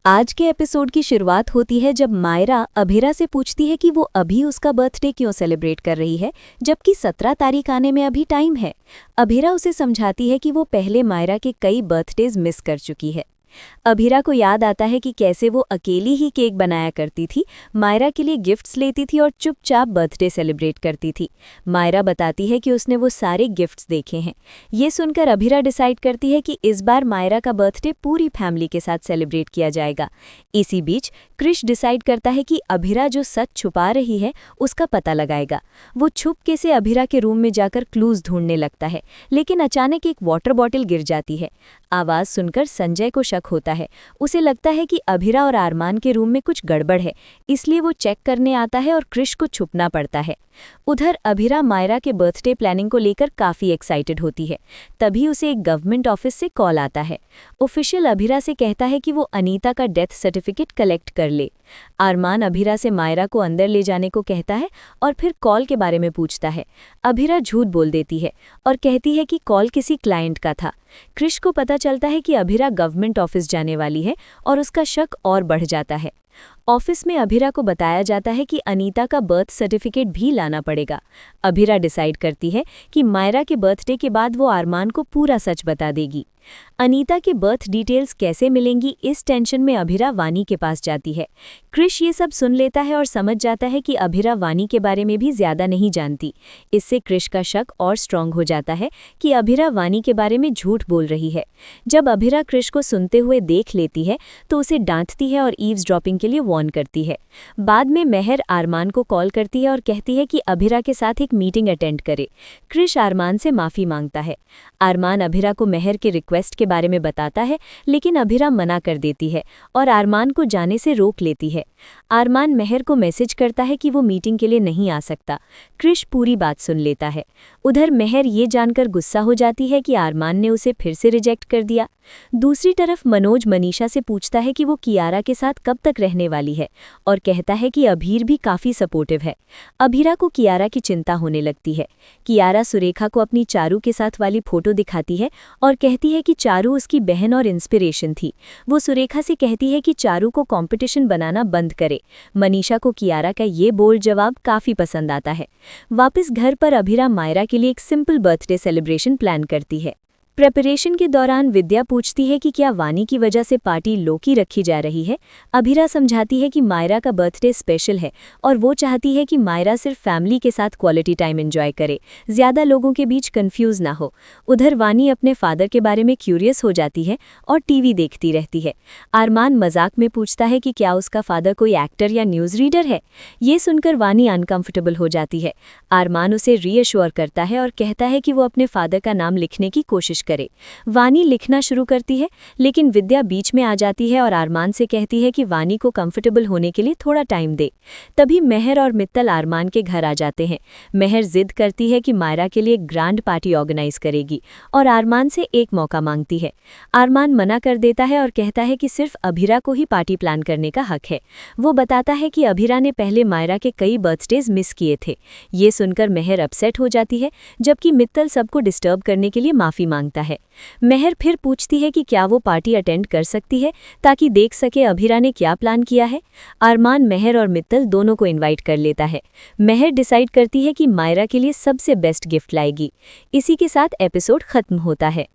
आज के एपिसोड की शुरुआत होती है जब मायरा अभिरा से पूछती है कि वो अभी उसका बर्थडे क्यों सेलिब्रेट कर रही है, जबकि 17 तारीख आने में अभी टाइम है। अभिरा उसे समझाती है कि वो पहले मायरा के कई बर्थडेज मिस कर चुकी है। अभिरा को याद आता है कि कैसे वो अकेली ही केक बनाया करती थी, मायरा के लिए गिफ्ट्स लेती थी और चुपचाप बर्थडे सेलिब्रेट करती थी। मायरा बताती है कि उसने वो सारे गिफ्ट्स देखे हैं। ये सुनकर अभिरा डिसाइड करती है कि इस बार मायरा का बर्थडे पूरी फैमिली के साथ सेलिब्रेट किया जाएगा। इसी बीच क्रिश डिसाइड करता है कि अभिरा जो सच छुपा रही है उसका पता लगाएगा। वो छुपके से अभिरा के रूम में जाकर क्लूज ढूंढने लगता है, लेकिन अचानक एक वाटर बॉटल गिर जाती है। आवाज सुनकर संजय को शक होता है। उसे लगता है कि अभिरा और आरमान के रूम में कुछ गड़बड़ है, इसलिए वो चेक करने आता है और क्रिश को छुपना पड़ता है। उधर अभिरा मायरा के बर्थडे प्लानिंग को लेकर काफी एक्साइटेड होती है। तभी उसे एक गवर्नमेंट ऑफिस से कॉल आता है। ऑफिशियल अभिरा से कहता है कि वो अनीता का डेथ सर्टिफिकेट कलेक्ट कर ले। आरमान अभिरा से मायरा को अंदर ले जाने को कहता है और फिर कॉल के बारे में पूछता है। अभिरा झूठ बोल देती है और कहती है कि कॉल किसी क्लाइंट का था। क्रिश को पता चलता है कि अभिरा गवर्नमेंट ऑफिस जाने वाली है और उसका शक और बढ़ जाता है। ऑफिस में अभिरा को बताया जाता है कि अनीता का बर्थ सर्टिफिकेट भी लाना पड़ेगा। अभिरा डिसाइड करती है कि मायरा के बर्थडे के बाद वो आरमान को पूरा सच बता देगी। अनीता के बर्थ डिटेल्स कैसे मिलेंगी, इस टेंशन में अभिरा वानी के पास जाती है। क्रिश ये सब सुन लेता है और समझ जाता है कि अभिरा वानी के बारे में भी ज्यादा नहीं जानती। इससे क्रिश का शक और स्ट्रांग हो जाता है कि अभिरा वानी के बारे में झूठ बोल रही है। जब अभिरा क्रिश को सुनते हुए देख लेती है तो उसे डांटती है और ईव्सड्रॉपिंग के लिए वार्न करती है। बाद में मेहर आरमान को कॉल करती है और कहती है कि अभिरा के साथ एक मीटिंग अटेंड करे। क्रिश आरमान से माफी मांगता है। आरमान अभिरा को मेहर के रिक्वेस्ट के बारे में बताता है, लेकिन अभिरा मना कर देती है और आरमान को जाने से रोक लेती है। आरमान मेहर को मैसेज करता है कि वो मीटिंग के लिए नहीं आ सकता। क्रिश पूरी बात सुन लेता है। उधर मेहर ये जानकर गुस्सा हो जाती है कि आरमान ने उसे फिर से रिजेक्ट कर दिया। दूसरी तरफ मनोज मनीषा से पूछता है कि वो कियारा के साथ कब तक रहने वाली है और कहता है कि अभीर भी काफी सपोर्टिव है। अभीरा को कियारा की चिंता होने लगती है। कियारा सुरेखा को अपनी चारू के साथ वाली फोटो दिखाती है और कहती है कि चारू उसकी बहन और इंस्पिरेशन थी। वो सुरेखा से कहती है कि चारू को कंपटीशन बनाना बंद करे। मनीषा को कियारा का ये बोल्ड जवाब काफी पसंद आता है। वापस घर पर अभीरा मायरा के लिए एक सिंपल बर्थडे सेलिब्रेशन प्लान करती है। प्रेपरेशन के दौरान विद्या पूछती है कि क्या वानी की वजह से पार्टी लो की रखी जा रही है। अभिरा समझाती है कि मायरा का बर्थडे स्पेशल है और वो चाहती है कि मायरा सिर्फ फैमिली के साथ क्वालिटी टाइम एंजॉय करे, ज्यादा लोगों के बीच कंफ्यूज ना हो। उधर वानी अपने फादर के बारे में क्यूरियस हो जाती है और टीवी देखती रहती है। आरमान मजाक में पूछता है कि क्या उसका फादर कोई एक्टर या न्यूज रीडर है। ये सुनकर वानी अनकंफर्टेबल हो जाती है। आरमान उसे रीअश्योर करता है और कहता है कि वो अपने फादर का नाम लिखने की कोशिश करे। वानी लिखना शुरू करती है, लेकिन विद्या बीच में आ जाती है और आरमान से कहती है कि वानी को कंफर्टेबल होने के लिए थोड़ा टाइम दे। तभी मेहर और मित्तल आरमान के घर आ जाते हैं। मेहर जिद करती है कि मायरा के लिए ग्रैंड पार्टी ऑर्गेनाइज करेगी और आरमान से एक मौका मांगती है। आरमान मना कर देता है और कहता है कि सिर्फ अभिरा को ही पार्टी प्लान करने का हक है। वो बताता है कि अभिरा ने पहले मायरा के कई बर्थडेज मिस किए थे। ये सुनकर मेहर अपसेट हो जाती है, जबकि मित्तल सबको डिस्टर्ब करने के लिए माफी मांगता है। मेहर फिर पूछती है कि क्या वो पार्टी अटेंड कर सकती है ताकि देख सके अभिरा ने क्या प्लान किया है। आरमान मेहर और मित्तल दोनों को इनवाइट कर लेता है। मेहर डिसाइड करती है कि मायरा के लिए सबसे बेस्ट गिफ्ट लाएगी। इसी के साथ एपिसोड खत्म होता है।